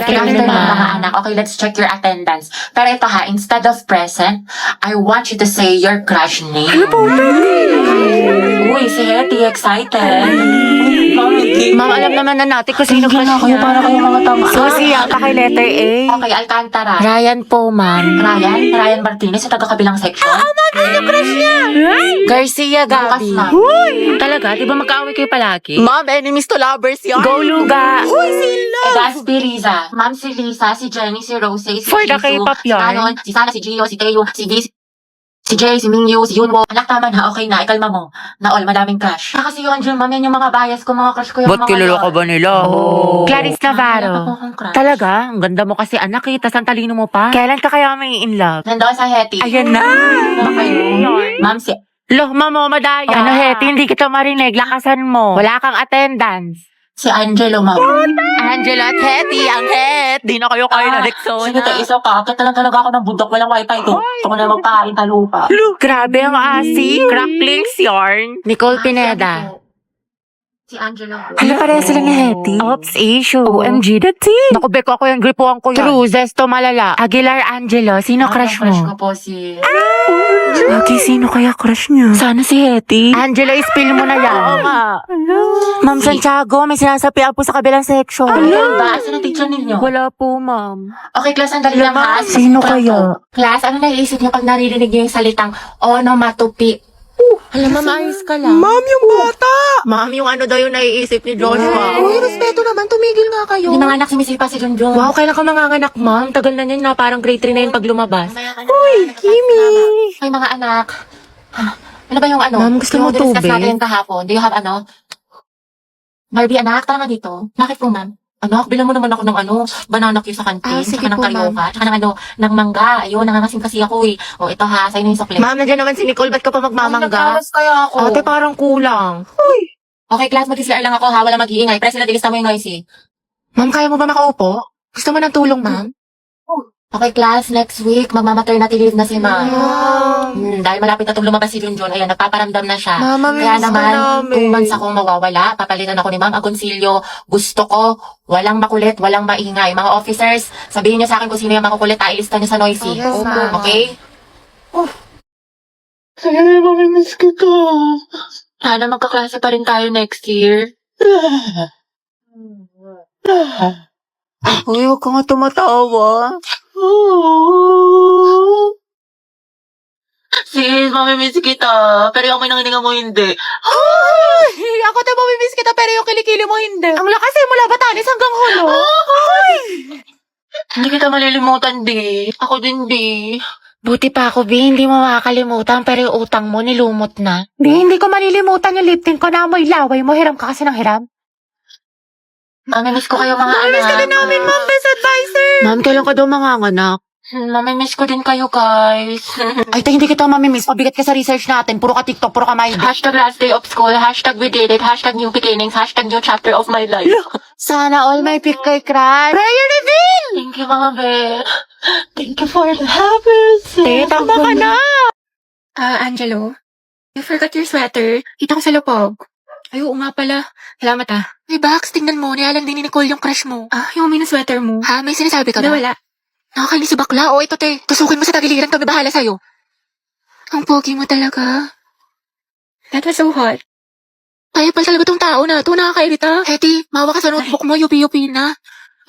afternoon, mga anak. Okay, let's check your attendance. Pero ito ha, instead of present, I want you to say your crush name. Ano po? Uy, si Hetty, excited. Ma'am, alam naman na natin kung sino crush Kayo niya. para kayo mga tama. Susie, yata kay letter A. Okay, Alcantara. Ryan po, ma'am. Ryan Martinez, sa taga-kabilang section. Sino crush niya? Garcia Gabi. Lucas, ma'am. Talaga? Di ba magkaaway kayo palagi? Ma'am, enemies to lovers yan. Go, Luga. Gaspi Riza. Ma'am, si Lisa, si Jenny, si Rose, si For the Jisoo, K-pop si yarn. Anon, si Sana, si Gio, si Teo, si V, si Jay, si Mingyu, si Yunwo. Anak, tama na. Okay na. Ikalma mo. Na all, madaming crush. Kasi yun, Jun, ma'am, yan yung mga bias ko, mga crush ko yung Ba't mga kilala ka yun. ba nila? Oh. Clarice Wala pa po Navarro. akong crush. Talaga? Ang ganda mo kasi anak eh. Tas ang talino mo pa. Kailan ka kaya may in love? Nandoon sa Hetty. Ayan na. Ano kayo? Ma'am, si Loh, mamo, madaya. Ano, Hetty, hindi kita marinig. Lakasan mo. Wala kang attendance. Angelo, ma'am. Angela at Hetty, ang het. Di na kayo kayo na Rexona. Sige, isa pa. Kaya talaga ako ng bundok. Walang wifi to. Ito ko na magpahain sa lupa. Grabe ang asi. Cracklings yarn. Nicole Pineda. Si Angelo. Ano pareha sila ni Hetty? Oops, issue. OMG, that's it. Naku, Beko, ako yung gripuan ko yan. Cruzes to malala. Aguilar Angelo, sino crush Crush ko mo? po si... Hetty, sino kaya crush niya? Sana si Hetty. Angelo, spill mo na yan. Oo nga. Ma'am Santiago, may sinasapian po sa kabilang section. Ano ba? Sino teacher ninyo? Wala po, ma'am. Okay, class, andali lang ha. Sino kaya? Class, ano naiisip niyo pag naririnig niyo yung salitang onomatopoeia? Alam, ma'am, ayos ka lang. Ma'am, yung bata. Ma'am, yung ano daw yung naiisip ni Joshua. Uy, respeto naman. Tumigil nga kayo. Hindi mga anak sumisipa si Junjun. Wow, kailan ka manganganak, ma'am? Tagal na niyan na parang grade 3 na yun pag lumabas. Uy, Kimi. Ay, mga anak. Ano ba yung ano? Ma'am, gusto mo Yung discuss tubig? natin kahapon. Do you have ano? Barbie, anak, tara nga dito. Bakit po, ma'am? Anak, bilang mo naman ako ng ano, banana cue sa kantin, Sige tsaka ng po, karyoka, tsaka ng ano, ng mangga. Ayun, nangangasim kasi ako eh. O, ito ha, sa'yo na yung sukli. Ma'am, nandiyan naman si Nicole. Ba't ka pa magmamangga? Nagkamas kaya ako. Ate, parang kulang. Okay, class, mag-islar lang ako ha, wala mag-iingay. President, ilista mo yung noisy. Ma'am, kaya mo ba makaupo? Gusto mo ng tulong, ma'am? Okay, class, next week, magmamaternity leave na si ma'am. Dahil malapit na itong lumabas si Junjun, ayan, nagpaparamdam na siya. Mama, Kaya miss ka naman, namin. 2 months akong mawawala. Papalitan ako ni Ma'am Agoncillo. Gusto ko, walang makulit, walang maingay. Mga officers, sabihin niyo sa akin kung sino yung makukulit, ilista niyo sa noisy. Yes, ma'am. Okay? Ay, mamimiss kita. Sana magkaklase pa rin tayo next year. Uy, huwag ka nga tumatawa. Sis, mamimiss kita. Pero yung may nangininga mo hindi. Ay, ako tayo mamimiss kita pero yung kilikili mo hindi. Ang lakas eh, mula Batanes hanggang Hulo. Hindi kita malilimutan, di. Ako din, di. Buti pa ako, Bi. Hindi mo makakalimutan, pero yung utang mo, nilumot na. Bi, hindi ko malilimutan yung lip tint ko na amoy laway mo. Hiram ka kasi ng hiram. Mamimiss ko kayo, mga anak. Mamimiss ka din namin, ma'am. Best advisor. Ma'am, kailan ka daw manganganak? Mamimiss ko din kayo, guys. Ay, hindi kita mamimiss. Pabigat ka sa research natin. Puro ka TikTok, puro ka my Hashtag last day of school, hashtag we did it, hashtag new beginnings, hashtag new chapter of my life. Sana all may pick kay crush. Prayer reveal! Thank you, Mama Beth. Thank you for the happiness. Tama ka na! Angelo, you forgot your sweater. Kita ko sa lupog. Ay, oo nga pala. Salamat ah. Ay, Bax, tingnan mo. Nialang din ni Nicole yung crush mo. Ah, yung may sweater mo. Ha? May sinasabi ka ba? Wala. Nakakainis si bakla. O, ito te. Tusukin mo sa tagiliran. Kami bahala sa'yo. Ang pogi mo talaga. That was so hot. Kaya pala talaga tong tao na ito. Nakakairita. Hetty, mawa ka sa notebook mo. Yupi-yupi na.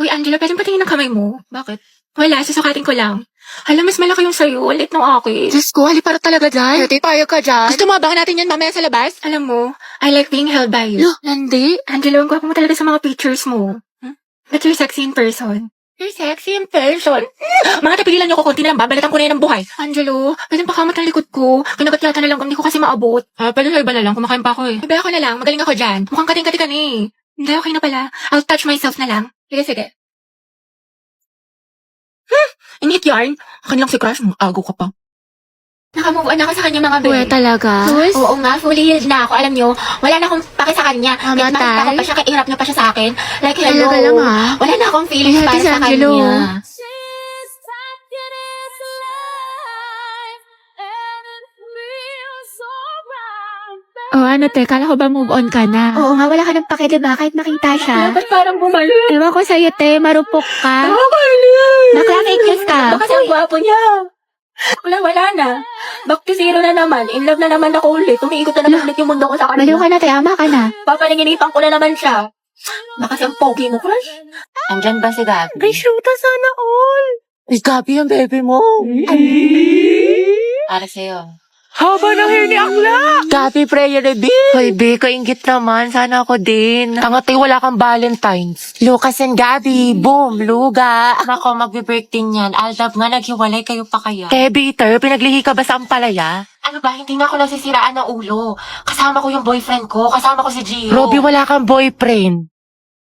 Uy, Angela, pwedeng patingin ng kamay mo. Bakit? Wala, susukatin ko lang. Hala, mas malaki yung sa'yo. Ulit ng akin. Diyos ko, haliparot talaga dyan. Hetty, payag ka dyan. Gusto mo abangan natin yan mamaya sa labas? Alam mo, I like being held by you. Hindi. Angela, ang gwapo mo talaga sa mga pictures mo. But you're sexy in person. You're sexy in person. Mga tapigilan niyo ko, konti na lang, babalatan ko na yan ang buhay. Angelo, pwede pa kamat ang likod ko. Kinagatlatan na lang, hindi ko kasi maabot. Pwede sa iba na lang, kumakain pa ako eh. Iba ako na lang, magaling ako dyan. Mukhang kating-kati ka eh. Hindi, okay na pala. I'll touch myself na lang. Sige. Init yarn. Akin lang si Crush, agaw ka pa. Nakamove on ako sa kanya mga Uwe, talaga? Oo nga, fully healed na ako. Alam nyo, wala na akong pake sa kanya. Kahit makita ko pa siya, kairap na pa siya sa akin. Like, hello. Talaga lang, ah. Wala na akong feelings Ay, para Ate sa Angelo. kanya. ano te, kala ko ba move on ka na? Oo nga, wala ka nang pake, diba? Kahit makita siya. Ba't parang bumalik? Ewan ko sa'yo, te, marupok ka. Yan! Bakla fake news ka. Baka ang gwapo niya. Wala na. Back to zero na naman. In love na naman ako ulit. Umiikot na naman ulit yung mundo ko sa Baliw kanya. ka na, te, ama ka na. Papaninginipan ko na naman siya. Baka siyang pogi mo, crush. Andyan ba si Gabi? Ay, shoota sana all. Ay, Gabi ang baby mo. Para sa'yo. Haba ng hair ni Akla. Gabi, prayer reveal. Hoy, B, kaingit naman. Sana ako din. Tangatay, wala kang Valentine's. Lucas and Gabi, boom, luga. Nako, magbe-birthday niyan. Aldab nga, naghiwalay kayo pa kaya. Bitter, pinaglihi ka ba sa ampalaya? Ano ba, hindi na ako nasisiraan ng ulo. Kasama ko yung boyfriend ko. Kasama ko si Gio. Robby, wala kang boyfriend.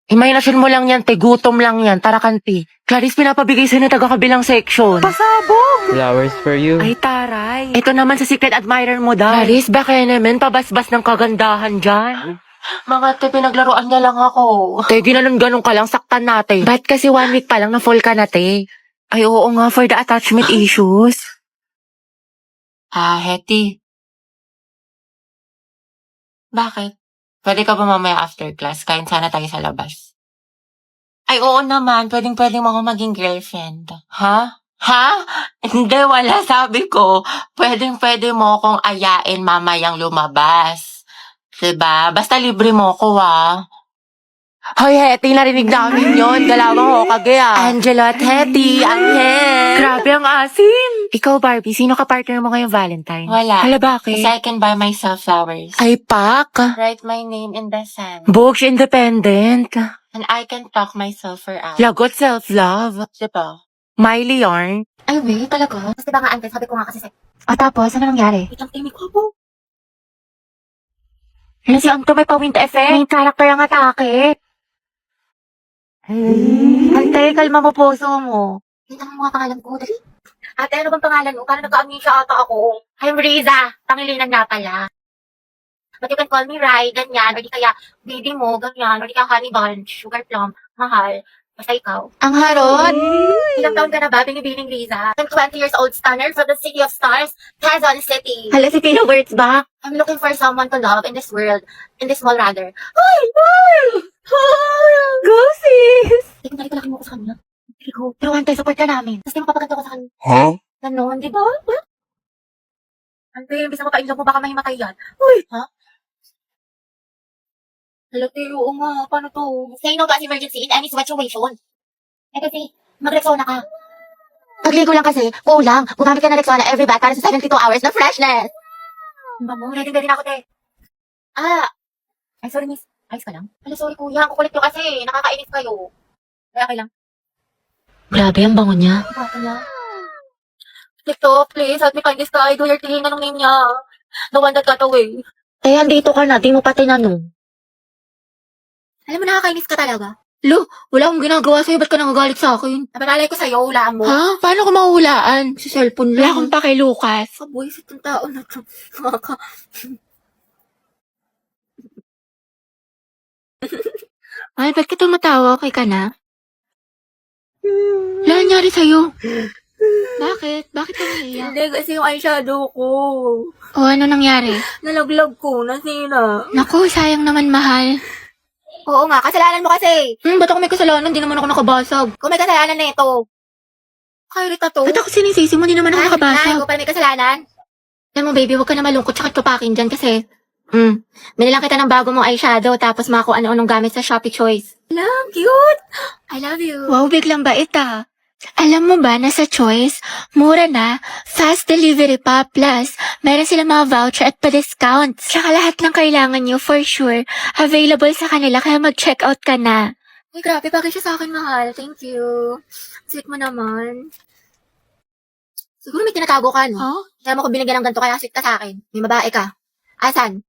Imahinasyon mo lang yan, te. Gutom lang yan. Tara, kanti. Clarice, pinapabigay sa'yo na taga-kabilang section. Pasabog! Flowers for you. Ay, taray. Ito naman sa secret admirer mo daw. Clarice, baka naman pabasbas ng kagandahan dyan. Mga te, pinaglaruan niya lang ako. Te, ginanon-ganon ka lang, saktan natin. Ba't kasi 1 week pa lang na full ka na, te? Ay, oo nga, for the attachment issues. Hetty. Bakit? Pwede ka ba mamaya after class? Kain sana tayo sa labas. Ay, oo naman. Pwedeng mo ako maging girlfriend. Ha? Ha? Hindi, wala. Sabi ko, pwedeng mo akong ayain mamayang lumabas. Diba? Basta libre mo ko, Hoy, Hetty, narinig namin yun. Galawang ho kagaya. Angelo at Hetty, Angel. Grabe ang asin. Ikaw, Barbie, sino ka partner mo ngayong Valentine? Wala. Hala, bakit? Kasi I can buy myself flowers. Ay, pak. Write my name in the sand. Books independent. And I can talk myself for out. Lagot self-love. Diba? Miley yarn. Ay, wait, talaga? Tapos diba nga, Ante, sabi ko nga kasi tapos, ano nangyari? Itang timig ko po. Ano si Anto may pa-wind effect? Main character ang atake. Ante, kalma mo puso mo. Kita mo mga pangalan ko, dali. Ate, ano bang pangalan mo? Parang nagka-amnesia ata ako. I'm Riza. Pangilinan nga pala. But you can call me Rai, ganyan. Or di kaya, baby mo, ganyan. Or di kaya honey bunch, sugar plum, mahal. Basta ikaw. Ang harot! Ilang taon ka na ba, binibining Riza? I'm 20 years old stunner from the city of stars, Quezon City. Hala, si Pino words ba? I'm looking for someone to love in this world. In this world, rather. Ay! Ay! Go, sis! Hindi ko nalikalaki mo ko sa kanya. Hindi ko. Pero Ante, support ka namin. Tapos di mapapaganda ko sa kanya. Huh? Ganon, di ba? Ante, imbis na mapailaw mo, baka mahimatay yan. Uy! Ha? Halati, oo nga. Paano to? Say no to as emergency in any situation. Eh kasi, mag-Rexona ka. Pagligo lang kasi, kulang. Gumamit ka ng Rexona every bath para sa 72 hours na freshness. Ba mo, ready na ako, te. Ay, sorry, miss. Ayos ka lang? Hala, sorry, kuya. Kukulit nyo kasi. Nakakainis kayo. Kaya okay lang. Grabe ang bango niya. Bata niya. TikTok, please, help me find this guy. Do your thing. Anong name niya? The one that got away. Eh, andito ka na. Di mo pa tinanong. Alam mo, nakakainis ka talaga. Lo, wala akong ginagawa sa'yo. Ba't ka nangagalit sa akin? Napanalay ko sa'yo, hulaan mo. Ha? Paano ko mahulaan? Sa cellphone Wala lang. akong pake, Lucas. Sa buwisit ng tao na to. Ay, ba't ka tumatawa? Okay ka na? Wala nangyari sa'yo. Bakit? Bakit ka naiyak? Hindi, kasi yung eyeshadow ko. O, ano nangyari? Nalaglag ko, nasira. Naku, sayang naman, mahal. Oo nga, kasalanan mo kasi. Ba't ako may kasalanan? Di naman ako nakabasag. Kung may kasalanan na ito. Kairita to. Ba't ako sinisisi mo? Di naman ako Ay, nakabasag. ko pala may kasalanan. Alam mo, baby, huwag ka na malungkot tsaka tupakin dyan kasi, binilang kita ng bago mong eyeshadow tapos mga kung ano-anong gamit sa Shopee Choice. Lang, cute. I love you. Wow, biglang bait ah. Alam mo ba na sa Choice, mura na, fast delivery pa, plus meron silang mga voucher at pa-discounts. Tsaka lahat ng kailangan nyo, for sure, available sa kanila kaya mag-check out ka na. Uy, grabe, bagay siya sa akin, mahal. Thank you. Sweet mo naman. Siguro may tinatago ka, no? Huh? Kaya mo ko binigyan ng ganito kaya sweet ka sa akin. May babae ka. Asan?